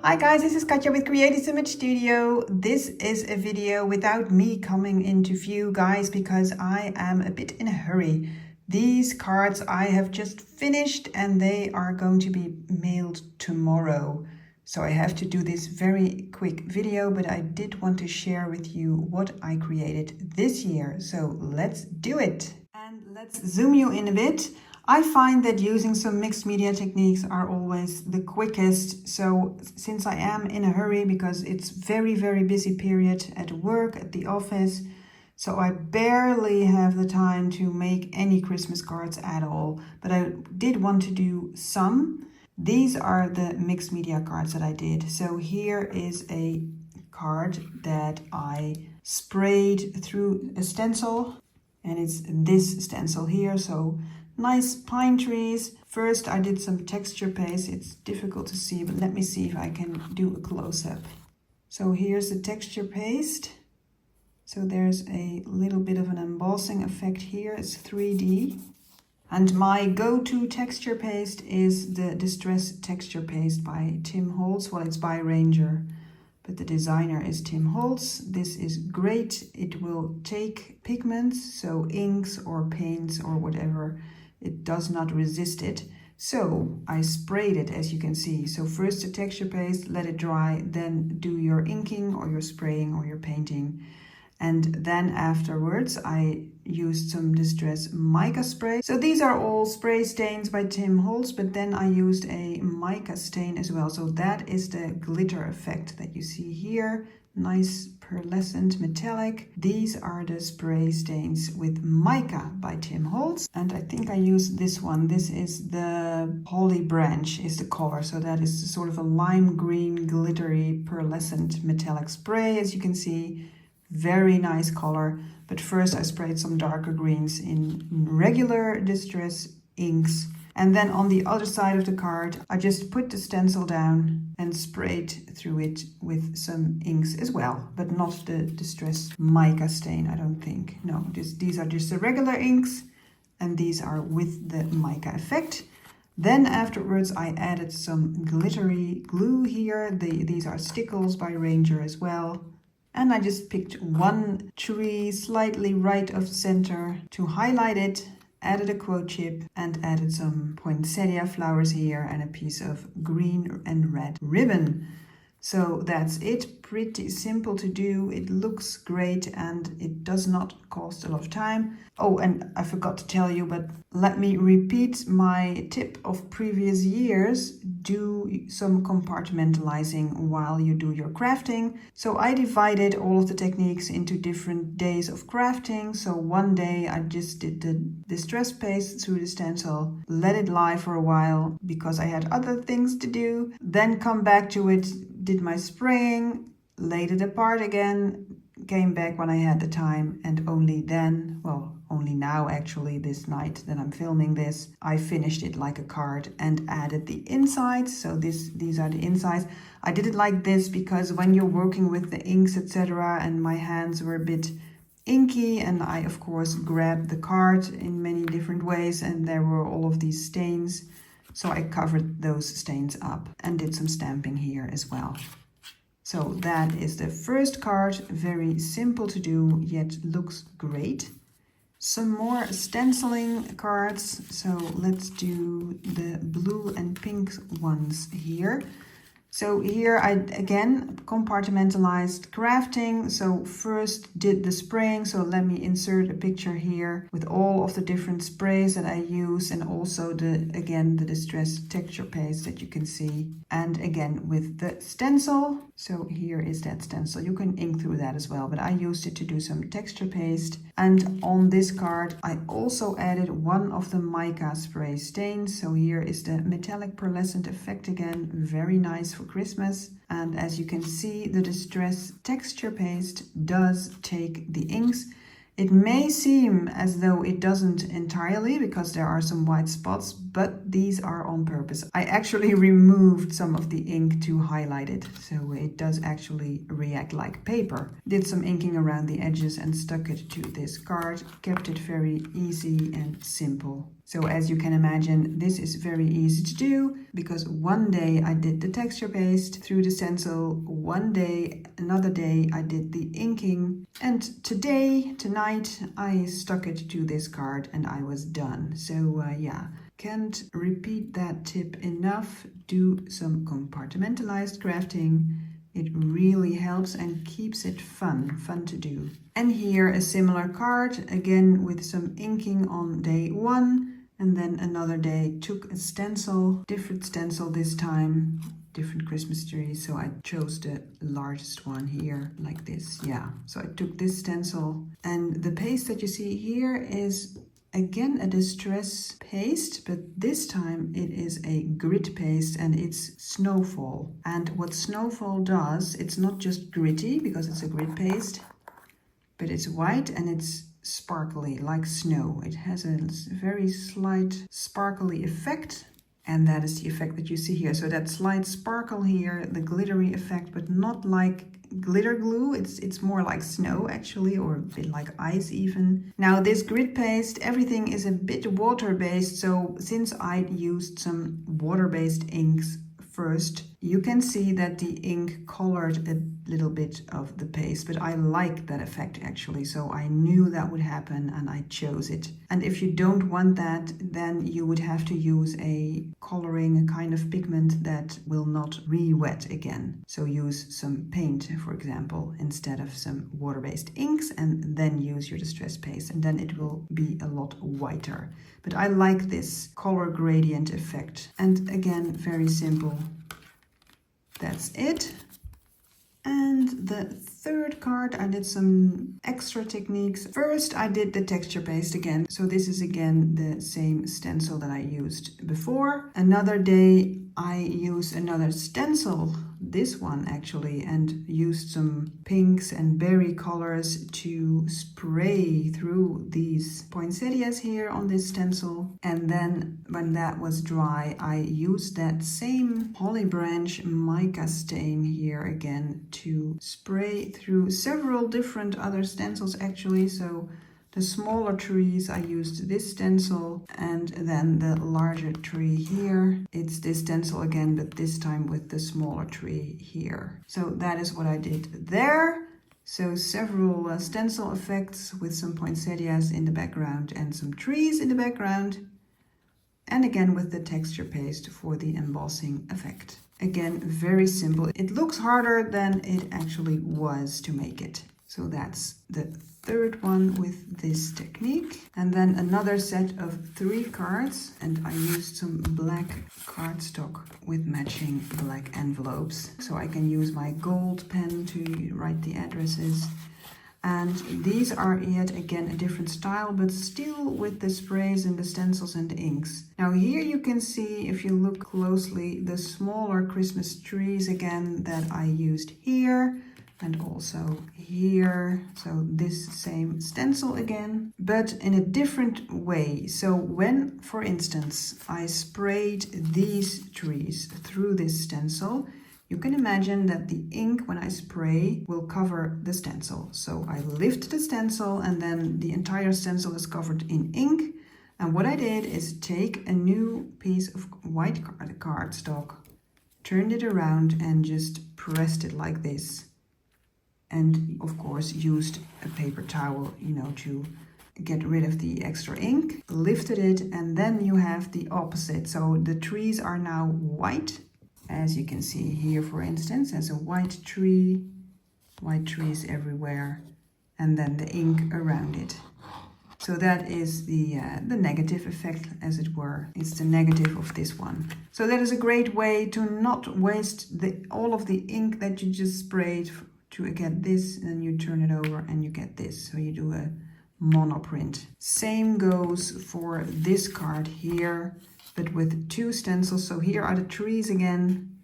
Hi guys, this is Katja with Creative Image Studio. This is a video without me coming into view, guys, because I am a bit in a hurry. These cards I have just finished and they are going to be mailed tomorrow. So I have to do this very quick video, but I did want to share with you what I created this year. So let's do it. And let's zoom you in a bit. I find that using some mixed media techniques are always the quickest. So since I am in a hurry because it's very busy period at work, at the office, so I barely have the time to make any Christmas cards at all, but I did want to do some. These are the mixed media cards that I did. So here is a card that I sprayed through a stencil, and it's this stencil here. So nice pine trees. First I did some texture paste. It's difficult to see, but let me see if I can do a close-up. So here's the texture paste. So there's a little bit of an embossing effect here. It's 3D. And my go-to texture paste is the Distress Texture Paste by Tim Holtz. Well, it's by Ranger, but the designer is Tim Holtz. This is great. It will take pigments, so inks or paints or whatever. It does not resist it. So I sprayed it, as you can see. So first the texture paste, let it dry, then do your inking or your spraying or your painting. And then afterwards I used some Distress mica spray. So these are all spray stains by Tim Holtz, but then I used a mica stain as well. So that is the glitter effect that you see here. Nice pearlescent metallic. These are the spray stains with mica by Tim Holtz. And I think I used this one. This is the Holly Branch is the color. So that is sort of a lime green glittery pearlescent metallic spray, as you can see. Very nice color. But first I sprayed some darker greens in regular Distress inks. And then on the other side of the card, I just put the stencil down and sprayed through it with some inks as well, but not the Distress mica stain, I don't think. No, these are just the regular inks, and these are with the mica effect. Then afterwards, I added some glittery glue here. These are Stickles by Ranger as well. And I just picked one tree slightly right of center to highlight it. Added a quote chip and added some poinsettia flowers here and a piece of green and red ribbon. So that's it. Pretty simple to do. It looks great and it does not cost a lot of time. Oh, and I forgot to tell you, but let me repeat my tip of previous years. Do some compartmentalizing while you do your crafting. So I divided all of the techniques into different days of crafting. So one day I just did the Distress paste through the stencil, let it lie for a while because I had other things to do, then come back to it, did my spraying, laid it apart again, came back when I had the time, and only then, well, only now actually this night that I'm filming this, I finished it like a card and added the insides. So these are the insides. I did it like this because when you're working with the inks, etc., and my hands were a bit inky, and I of course grabbed the card in many different ways, and there were all of these stains. So I covered those stains up and did some stamping here as well. So that is the first card. Very simple to do, yet looks great. Some more stenciling cards. So let's do the blue and pink ones here. So here I again compartmentalized crafting. So first did the spraying. So let me insert a picture here with all of the different sprays that I use, and also the Distress texture paste that you can see. And again with the stencil. So here is that stencil. You can ink through that as well, but I used it to do some texture paste. And on this card I also added one of the mica spray stains. So here is the metallic pearlescent effect again. Very nice for Christmas. And as you can see, the Distress texture paste does take the inks. It may seem as though it doesn't entirely because there are some white spots, but these are on purpose. I actually removed some of the ink to highlight it, so it does actually react like paper. Did some inking around the edges and stuck it to this card. Kept it very easy and simple. So as you can imagine, this is very easy to do because one day I did the texture paste through the stencil, another day I did the inking, and tonight, I stuck it to this card and I was done. So yeah, can't repeat that tip enough. Do some compartmentalized crafting. It really helps and keeps it fun to do. And here a similar card, again with some inking on day 1. And then another day took a stencil, different stencil this time, different Christmas trees. So I chose the largest one here, like this. Yeah, so I took this stencil. And the paste that you see here is again a distress paste, but this time it is a grit paste and it's Snowfall. And what Snowfall does, it's not just gritty because it's a grit paste, but it's white and it's sparkly like snow. It has a very slight sparkly effect, and that is the effect that you see here. So that slight sparkle here, the glittery effect, but not like glitter glue. It's more like snow actually, or a bit like ice even. Now this grit paste, everything is a bit water-based, so since I used some water-based inks first, you can see that the ink colored a little bit of the paste, but I like that effect actually, so I knew that would happen and I chose it. And if you don't want that, then you would have to use a coloring, a kind of pigment that will not re-wet again. So use some paint, for example, instead of some water-based inks, and then use your distress paste, and then it will be a lot whiter. But I like this color gradient effect. And again, very simple. That's it. And the third card, I did some extra techniques. First, I did the texture paste again. So this is again the same stencil that I used before. Another day, I used another stencil, this one actually, and used some pinks and berry colors to spray through these poinsettias here on this stencil. And then when that was dry, I used that same holly branch mica stain here again to spray through several different other stencils actually. So the smaller trees, I used this stencil, and then the larger tree here, it's this stencil again, but this time with the smaller tree here. So that is what I did there. So several stencil effects with some poinsettias in the background and some trees in the background. And again with the texture paste for the embossing effect. Again, very simple. It looks harder than it actually was to make it. So that's the third one with this technique. And then another set of 3 cards, and I used some black cardstock with matching black envelopes. So I can use my gold pen to write the addresses. And these are yet again a different style, but still with the sprays and the stencils and the inks. Now here you can see, if you look closely, the smaller Christmas trees again that I used here. And also here, so this same stencil again, but in a different way. So when, for instance, I sprayed these trees through this stencil, you can imagine that the ink, when I spray, will cover the stencil. So I lift the stencil and then the entire stencil is covered in ink. And what I did is take a new piece of white cardstock, turned it around and just pressed it like this. And of course used a paper towel, to get rid of the extra ink, lifted it, and then you have the opposite. So the trees are now white, as you can see here, for instance, as a white trees everywhere, and then the ink around it. So that is the negative effect, as it were. It's the negative of this one. So that is a great way to not waste all of the ink that you just sprayed to get this, and then you turn it over and you get this. So you do a monoprint. Same goes for this card here, but with 2 stencils. So here are the trees again,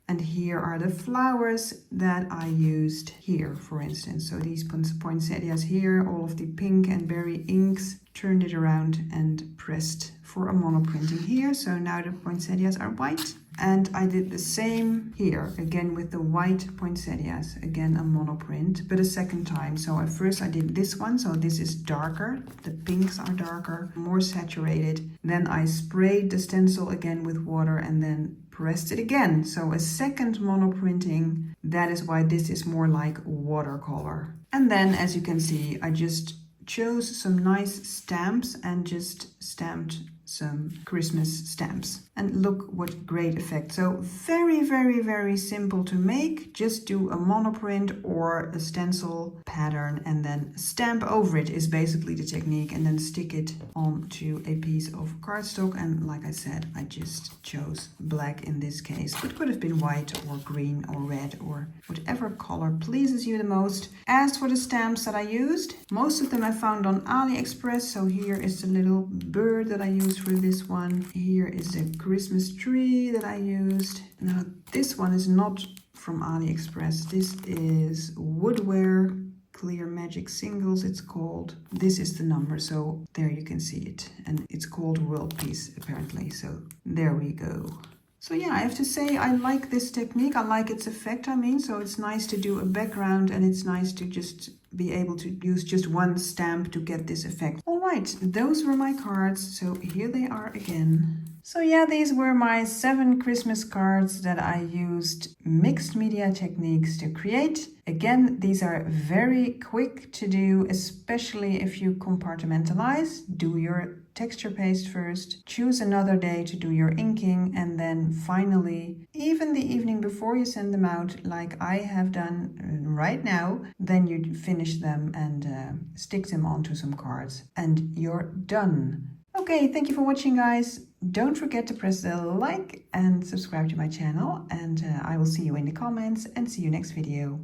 and here are the flowers that I used here, for instance. So these poinsettias here, all of the pink and berry inks, turned it around and pressed for a monoprinting here. So now the poinsettias are white. And I did the same here, again with the white poinsettias, again a monoprint, but a second time. So at first I did this one, so this is darker, the pinks are darker, more saturated. Then I sprayed the stencil again with water and then pressed it again. So a second monoprinting, that is why this is more like watercolor. And then as you can see, I just chose some nice stamps and just stamped some Christmas stamps. And look what great effect. So very, very, very simple to make. Just do a monoprint or a stencil pattern and then stamp over it is basically the technique, and then stick it onto a piece of cardstock. And like I said, I just chose black in this case. It could have been white or green or red or whatever color pleases you the most. As for the stamps that I used, most of them I found on AliExpress. So here is the little bird that I used for this one. Here is the Christmas tree that I used. Now this one is not from AliExpress. This is Woodware Clear Magic Singles, it's called. This is the number, so there you can see it. And it's called World Peace apparently. So there we go. So yeah, I have to say I like this technique. I like its effect, I mean. So it's nice to do a background and it's nice to just be able to use just one stamp to get this effect. All right, those were my cards. So here they are again. So yeah, these were my 7 Christmas cards that I used mixed media techniques to create. Again, these are very quick to do, especially if you compartmentalize. Do your texture paste first, choose another day to do your inking, and then finally, even the evening before you send them out, like I have done right now, then you finish them and stick them onto some cards and you're done. Okay, thank you for watching, guys. Don't forget to press the like and subscribe to my channel, and I will see you in the comments and see you next video.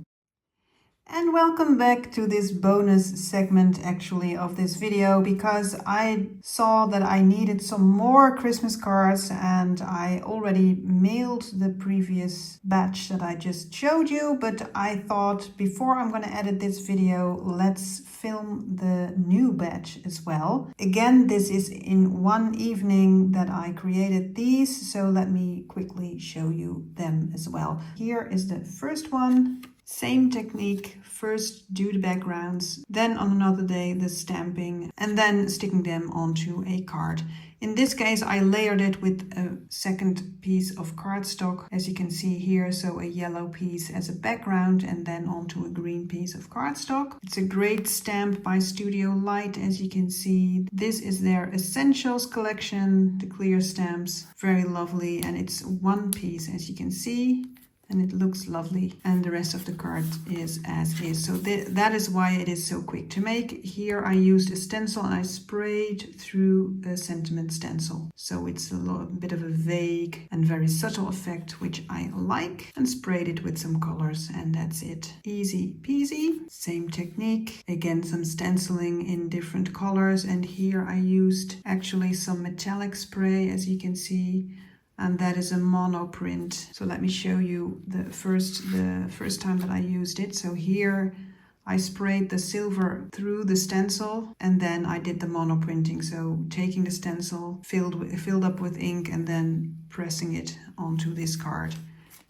And welcome back to this bonus segment actually of this video, because I saw that I needed some more Christmas cards and I already mailed the previous batch that I just showed you, but I thought before I'm going to edit this video, let's film the new batch as well. Again, this is in one evening that I created these, so let me quickly show you them as well. Here is the first one. Same technique, first do the backgrounds, then on another day the stamping, and then sticking them onto a card. In this case I layered it with a second piece of cardstock, as you can see here, so a yellow piece as a background and then onto a green piece of cardstock. It's a great stamp by Studio Light, as you can see. This is their Essentials collection, the clear stamps, very lovely, and it's one piece as you can see. And it looks lovely, and the rest of the card is as is. So that is why it is so quick to make. Here I used a stencil and I sprayed through a sentiment stencil. So it's a bit of a vague and very subtle effect, which I like, and sprayed it with some colors, and that's it. Easy peasy. Same technique. Again, some stenciling in different colors, and here I used actually some metallic spray, as you can see. And that is a mono print. So let me show you the first time that I used it. So here I sprayed the silver through the stencil, and then I did the mono printing. So taking the stencil filled up with ink and then pressing it onto this card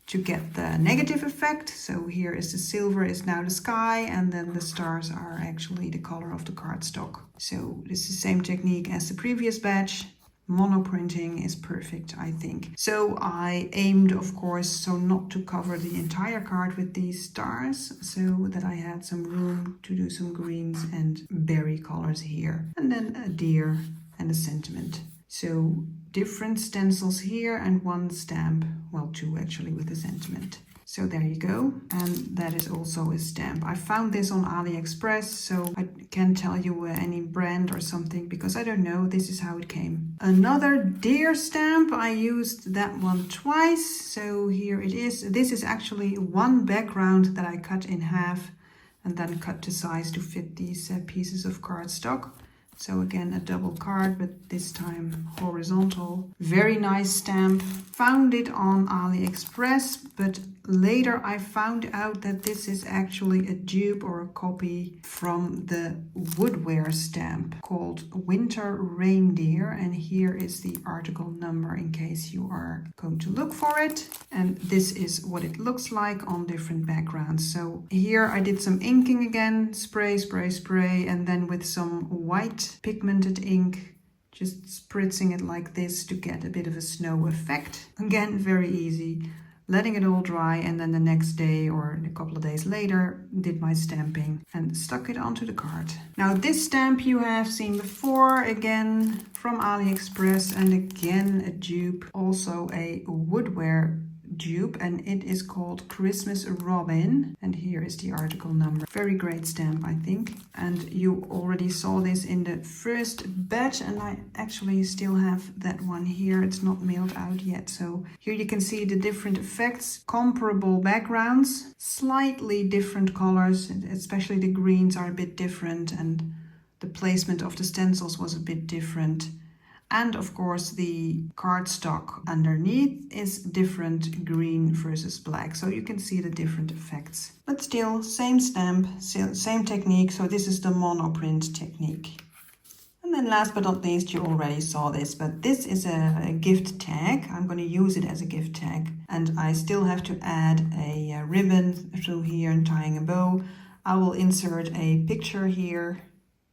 to get the negative effect. So here is the silver is now the sky, and then the stars are actually the color of the cardstock. So this is the same technique as the previous batch. Mono printing is perfect, I think. So I aimed, of course, so not to cover the entire card with these stars, so that I had some room to do some greens and berry colors here. And then a deer and a sentiment. So different stencils here and one stamp, well, 2 actually with a sentiment. So there you go, and that is also a stamp. I found this on AliExpress, so I can't tell you any brand or something because I don't know. This is how it came. Another deer stamp, I used that one twice, so here it is. This is actually one background that I cut in half and then cut to size to fit these pieces of cardstock. So again, a double card, but this time horizontal. Very nice stamp. found it on AliExpress, but later I found out that this is actually a dupe or a copy from the woodware stamp called Winter Reindeer. And here is the article number in case you are going to look for it. And this is what it looks like on different backgrounds. So here I did some inking again, spray, spray, spray, and then with some white pigmented ink, just spritzing it like this to get a bit of a snow effect. Again, very easy. Letting it all dry, and then the next day or a couple of days later did my stamping and stuck it onto the card. Now this stamp you have seen before, again from AliExpress, and again a dupe, also a woodware dupe, and it is called Christmas Robin, and here is the article number. Very great stamp, I think, and you already saw this in the first batch, and I actually still have that one here. It's not mailed out yet, so here you can see the different effects, comparable backgrounds, slightly different colors, especially the greens are a bit different, and the placement of the stencils was a bit different. And of course the cardstock underneath is different, green versus black. So you can see the different effects. But still, same stamp, same technique. So this is the monoprint technique. And then last but not least, you already saw this, but this is a gift tag. I'm going to use it as a gift tag. And I still have to add a ribbon through here and tying a bow. I will insert a picture here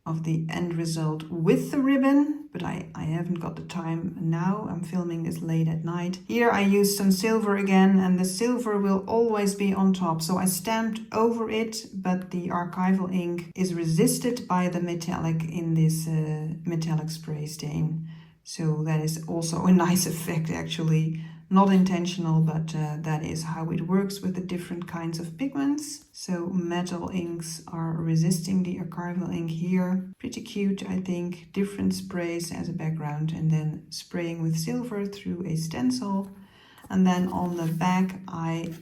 of the end result with the ribbon, but I haven't got the time now. I'm filming this late at night. Here I used some silver again, and the silver will always be on top. So I stamped over it, but the archival ink is resisted by the metallic in this metallic spray stain. So that is also a nice effect actually. Not intentional, but that is how it works with the different kinds of pigments. So metal inks are resisting the archival ink here. Pretty cute, I think. Different sprays as a background, and then spraying with silver through a stencil. And then on the back, I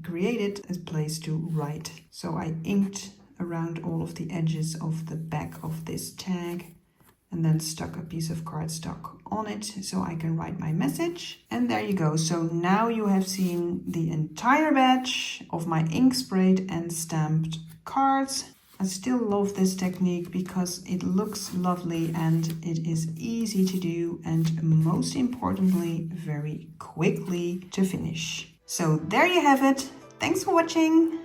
created a place to write. So I inked around all of the edges of the back of this tag, and then stuck a piece of cardstock on it so I can write my message. And there you go. So now you have seen the entire batch of my ink sprayed and stamped cards. I still love this technique because it looks lovely and it is easy to do, and most importantly, very quickly to finish. So there you have it. Thanks for watching.